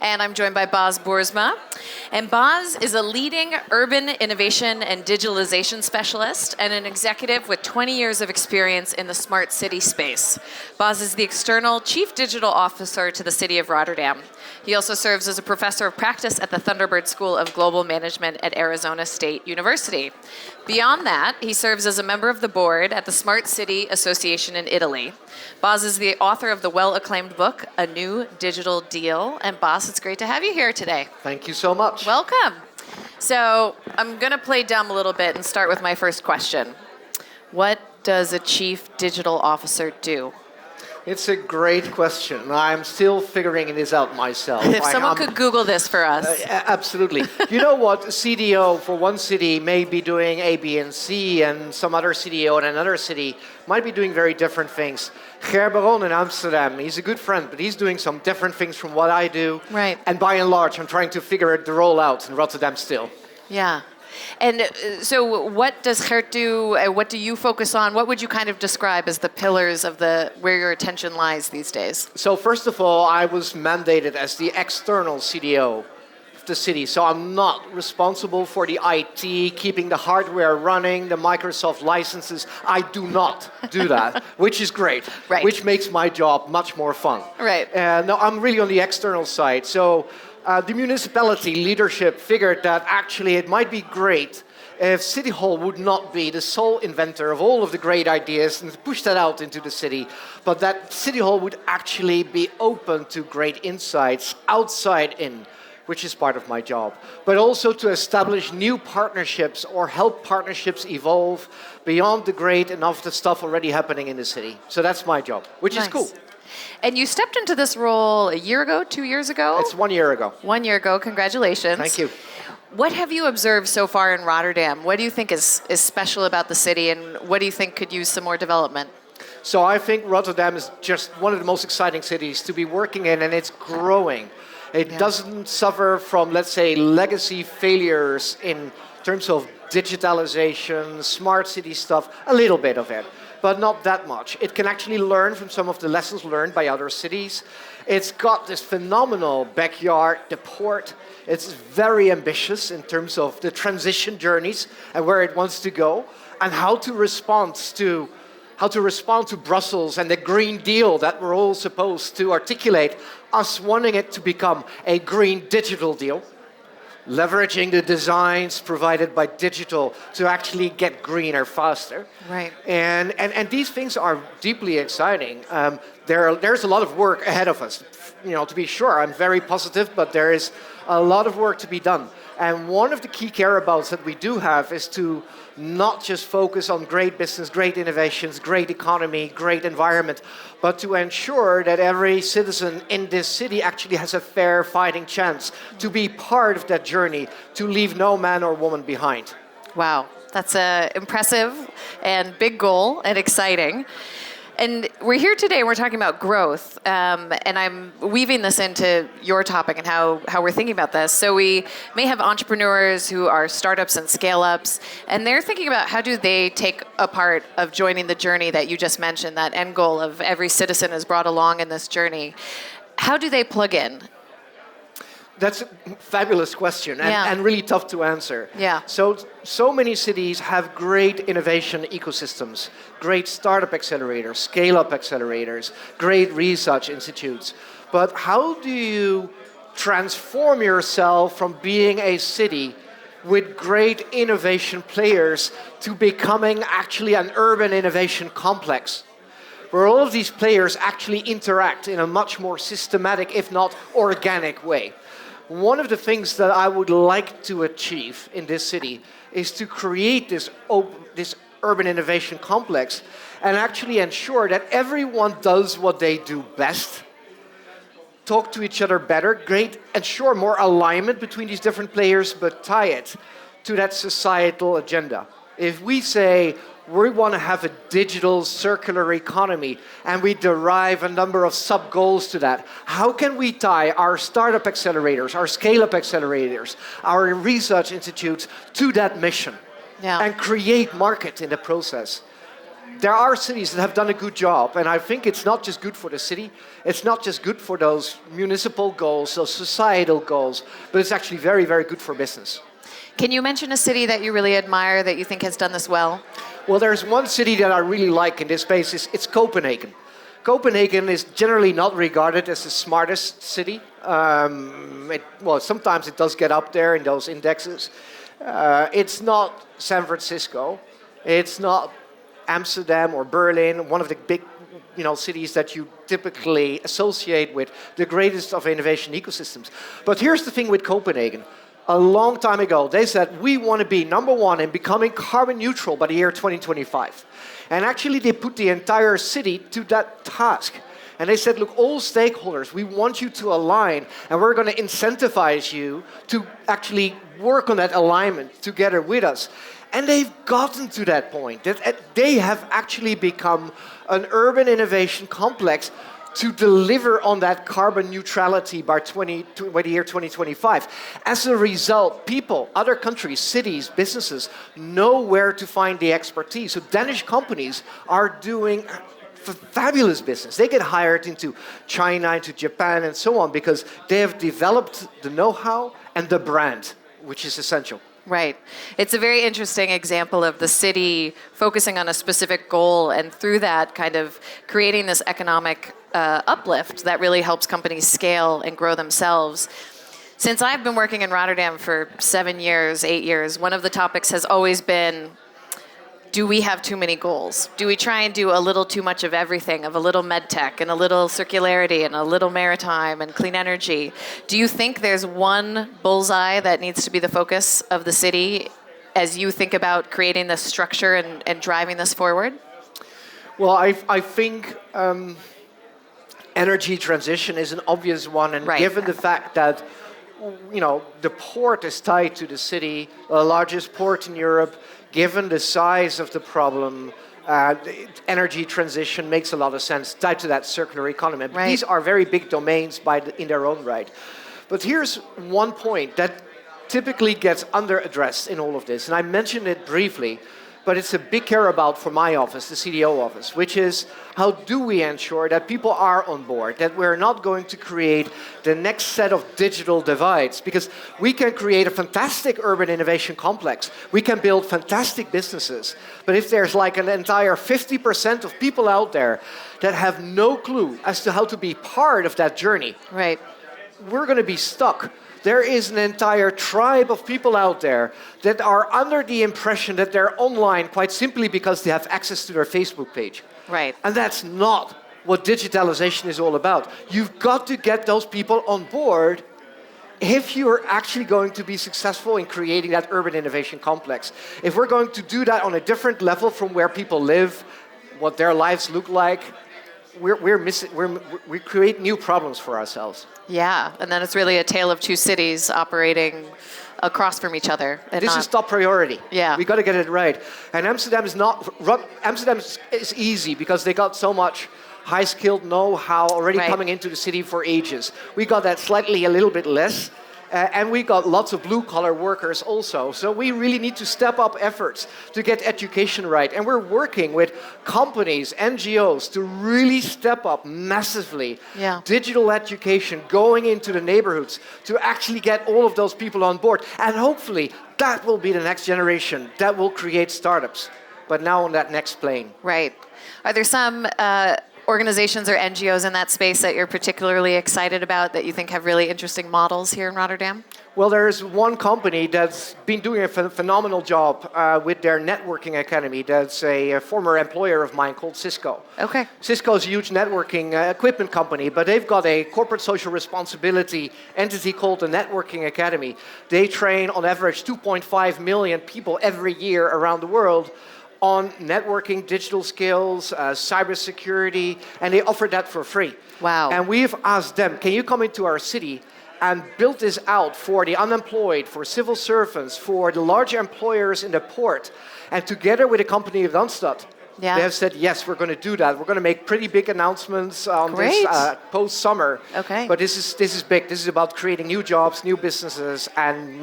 And I'm joined by Boorsma. And Boz is a leading urban innovation and digitalization specialist and an executive with 20 years of experience in the smart city space. Boz is the external chief digital officer to the city of Rotterdam. He also serves as a professor of practice at the Thunderbird School of Global Management at Arizona State University. Beyond that, he serves as a member of the board at the Smart City Association in Italy. Boz is the author of the well-acclaimed book, A New Digital Deal. And Boz, it's great to have you here today. Thank you so much. Welcome. So I'm going to play dumb a little bit and start with my first question. What does a chief digital officer do? It's a great question. I'm still figuring this out myself. If someone could Google this for us. Absolutely. You know what? A CDO for one city may be doing A, B, and C, and some other CDO in another city might be doing very different things. Ger Baron in Amsterdam, he's a good friend, but he's doing some different things from what I do. Right. And by and large, I'm trying to figure the role out in Rotterdam still. Yeah. And so what does Gert do? What do you focus on? What would you kind of describe as the pillars of where your attention lies these days? So first of all, I was mandated as the external CDO of the city. So I'm not responsible for the IT, keeping the hardware running, the Microsoft licenses. I do not do that, which is great, right. Which makes my job much more fun. Right. No, I'm really on the external side. So the municipality leadership figured that actually it might be great if City Hall would not be the sole inventor of all of the great ideas and push that out into the city, but that City Hall would actually be open to great insights outside in, which is part of my job, but also to establish new partnerships or help partnerships evolve beyond the great and of the stuff already happening in the city. So that's my job, which is cool. And you stepped into this role a year ago, 2 years ago? It's 1 year ago. 1 year ago. Congratulations. Thank you. What have you observed so far in Rotterdam? What do you think is special about the city, and what do you think could use some more development? So I think Rotterdam is just one of the most exciting cities to be working in, and it's growing. It doesn't suffer from, let's say, legacy failures in terms of digitalization, smart city stuff, a little bit of it, but not that much. It can actually learn from some of the lessons learned by other cities. It's got this phenomenal backyard, the port. It's very ambitious in terms of the transition journeys and where it wants to go, and how to respond to Brussels and the Green Deal that we're all supposed to articulate, us wanting it to become a green digital deal, leveraging the designs provided by digital to actually get greener faster. Right. And these things are deeply exciting. There's a lot of work ahead of us. You know, to be sure, I'm very positive, but there is a lot of work to be done. And one of the key care abouts that we do have is to not just focus on great business, great innovations, great economy, great environment, but to ensure that every citizen in this city actually has a fair fighting chance to be part of that journey, to leave no man or woman behind. Wow, that's an impressive and big goal and exciting. And we're here today, we're talking about growth, and I'm weaving this into your topic and how we're thinking about this. So we may have entrepreneurs who are startups and scale-ups, and they're thinking about how do they take a part of joining the journey that you just mentioned, that end goal of every citizen is brought along in this journey. How do they plug in? That's a fabulous question and really tough to answer. Yeah. So many cities have great innovation ecosystems, great startup accelerators, scale-up accelerators, great research institutes. But how do you transform yourself from being a city with great innovation players to becoming actually an urban innovation complex, where all of these players actually interact in a much more systematic, if not organic way? One of the things that I would like to achieve in this city is to create this urban innovation complex and actually ensure that everyone does what they do best, talk to each other better, ensure more alignment between these different players, but tie it to that societal agenda. If we say, we want to have a digital circular economy, and we derive a number of sub-goals to that. How can we tie our startup accelerators, our scale-up accelerators, our research institutes to that mission and create market in the process? there are cities that have done a good job, and I think it's not just good for the city, it's not just good for those municipal goals, those societal goals, but it's actually very, very good for business. Can you mention a city that you really admire that you think has done this well? Well, there's one city that I really like in this space, it's Copenhagen. Copenhagen is generally not regarded as the smartest city. Sometimes it does get up there in those indexes. It's not San Francisco. It's not Amsterdam or Berlin, one of the big cities that you typically associate with the greatest of innovation ecosystems. But here's the thing with Copenhagen. A long time ago, they said, we want to be number one in becoming carbon neutral by the year 2025. And actually, they put the entire city to that task. And they said, look, all stakeholders, we want you to align, and we're going to incentivize you to actually work on that alignment together with us. And they've gotten to that point. That they have actually become an urban innovation complex to deliver on that carbon neutrality by the year 2025. As a result, people, other countries, cities, businesses know where to find the expertise. So Danish companies are doing fabulous business. They get hired into China, into Japan, and so on because they have developed the know-how and the brand, which is essential. Right. It's a very interesting example of the city focusing on a specific goal and through that kind of creating this economic uplift that really helps companies scale and grow themselves. Since I've been working in Rotterdam for 7 years, 8 years, one of the topics has always been, do we have too many goals? Do we try and do a little too much of everything, of a little med tech and a little circularity and a little maritime and clean energy? Do you think there's one bullseye that needs to be the focus of the city as you think about creating this structure and driving this forward? Well, I think energy transition is an obvious one, and given the fact that the port is tied to the city, the largest port in Europe, given the size of the problem, energy transition makes a lot of sense, tied to that circular economy. Right. These are very big domains in their own right. But here's one point that typically gets under-addressed in all of this, and I mentioned it briefly, but it's a big care about for my office, the CDO office, which is how do we ensure that people are on board, that we're not going to create the next set of digital divides, because we can create a fantastic urban innovation complex. We can build fantastic businesses. But if there's like an entire 50% of people out there that have no clue as to how to be part of that journey, right, we're going to be stuck. There is an entire tribe of people out there that are under the impression that they're online quite simply because they have access to their Facebook page. Right. And that's not what digitalization is all about. You've got to get those people on board if you're actually going to be successful in creating that urban innovation complex. If we're going to do that on a different level from where people live, what their lives look like, we create new problems for ourselves. Yeah, and then it's really a tale of two cities operating across from each other. This is top priority. Yeah, we got to get it right. And Amsterdam is easy because they got so much high-skilled know-how already coming into the city for ages. We got that slightly a little bit less. And we got lots of blue-collar workers also. So we really need to step up efforts to get education right. And we're working with companies, NGOs, to really step up massively digital education, going into the neighborhoods to actually get all of those people on board. And hopefully that will be the next generation that will create startups. But now on that next plane. Right. Are there some organizations or NGOs in that space that you're particularly excited about that you think have really interesting models here in Rotterdam? Well, there's one company that's been doing a phenomenal job with their networking academy. That's a former employer of mine called Cisco. Okay. Cisco's a huge networking equipment company, but they've got a corporate social responsibility entity called the Networking Academy. They train on average 2.5 million people every year around the world on networking, digital skills, cybersecurity, and they offer that for free. Wow. And we've asked them, can you come into our city and build this out for the unemployed, for civil servants, for the large employers in the port, and together with a company of Randstad, Yeah. They have said, yes, we're going to do that. We're going to make pretty big announcements on Great. this post-summer. Okay. But this is big. This is about creating new jobs, new businesses, and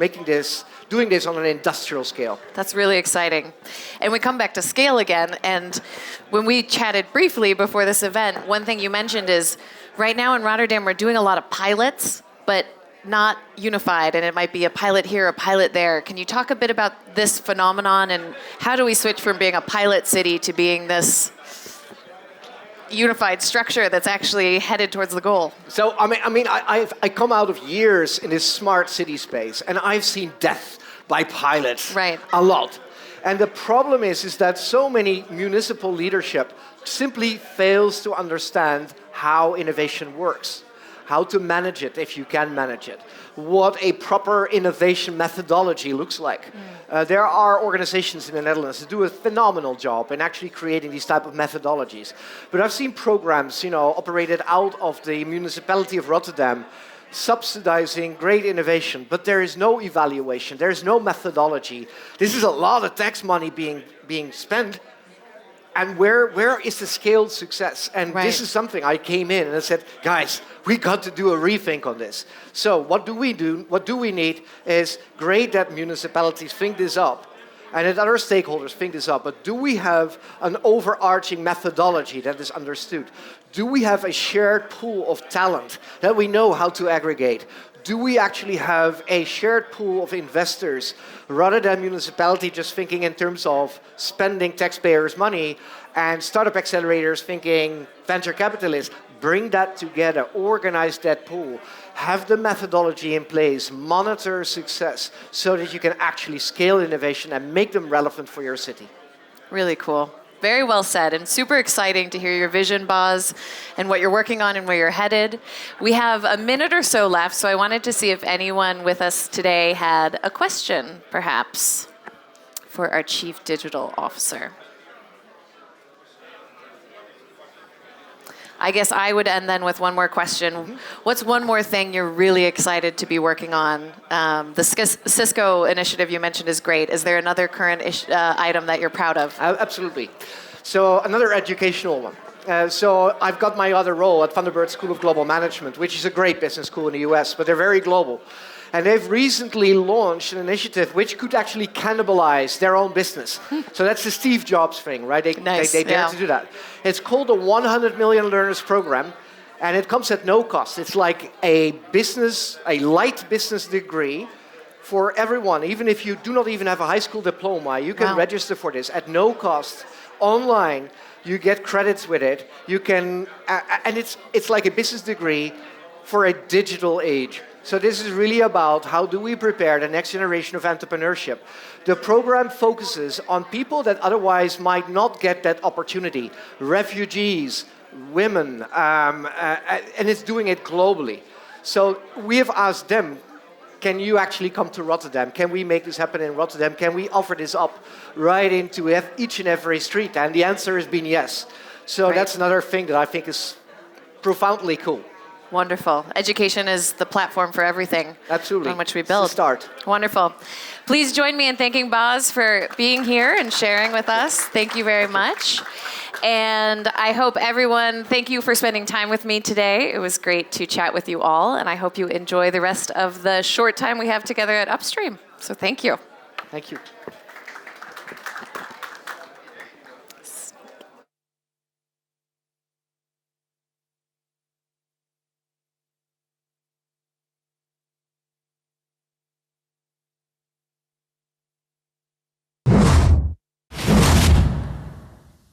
doing this on an industrial scale. That's really exciting. And we come back to scale again. And when we chatted briefly before this event, one thing you mentioned is right now in Rotterdam, we're doing a lot of pilots, but not unified. And it might be a pilot here, a pilot there. Can you talk a bit about this phenomenon and how do we switch from being a pilot city to being this unified structure that's actually headed towards the goal? So, I come out of years in this smart city space, and I've seen death by pilots Right. a lot. And the problem is that so many municipal leadership simply fails to understand how innovation works, how to manage it if you can manage it, what a proper innovation methodology looks like. There are organizations in the Netherlands that do a phenomenal job in actually creating these type of methodologies. But I've seen programs, operated out of the municipality of Rotterdam, subsidizing great innovation, but there is no evaluation, there is no methodology. This is a lot of tax money being spent. And where is the scaled success? And Right. this is something I came in and I said, guys, we got to do a rethink on this. So what do we do? What do we need is great that municipalities think this up and that other stakeholders think this up, but do we have an overarching methodology that is understood? Do we have a shared pool of talent that we know how to aggregate? Do we actually have a shared pool of investors rather than municipality just thinking in terms of spending taxpayers' money and startup accelerators thinking venture capitalists? Bring that together, organize that pool, have the methodology in place, monitor success so that you can actually scale innovation and make them relevant for your city. Really cool. Very well said, and super exciting to hear your vision, Boz, and what you're working on and where you're headed. We have a minute or so left, so I wanted to see if anyone with us today had a question, perhaps, for our Chief Digital Officer. I guess I would end then with one more question. Mm-hmm. What's one more thing you're really excited to be working on? The Cisco initiative you mentioned is great. Is there another current item that you're proud of? Absolutely. So another educational one. So I've got my other role at Vanderbilt School of Global Management, which is a great business school in the US, but they're very global. And they've recently launched an initiative which could actually cannibalize their own business. So that's the Steve Jobs thing, right? They dare to do that. It's called the 100 Million Learners Program, and it comes at no cost. It's like a light business degree for everyone. Even if you do not even have a high school diploma, you can register for this at no cost, online. You get credits with it. You can, and it's like a business degree for a digital age. So this is really about how do we prepare the next generation of entrepreneurship. The program focuses on people that otherwise might not get that opportunity. Refugees, women, and it's doing it globally. So we have asked them, can you actually come to Rotterdam? Can we make this happen in Rotterdam? Can we offer this up right into each and every street? And the answer has been yes. So that's another thing that I think is profoundly cool. Wonderful. Education is the platform for everything. Absolutely. On which we build. It's the start. Wonderful. Please join me in thanking Boz for being here and sharing with us. Thank you very much. And I hope everyone, thank you for spending time with me today. It was great to chat with you all, and I hope you enjoy the rest of the short time we have together at Upstream. So thank you. Thank you.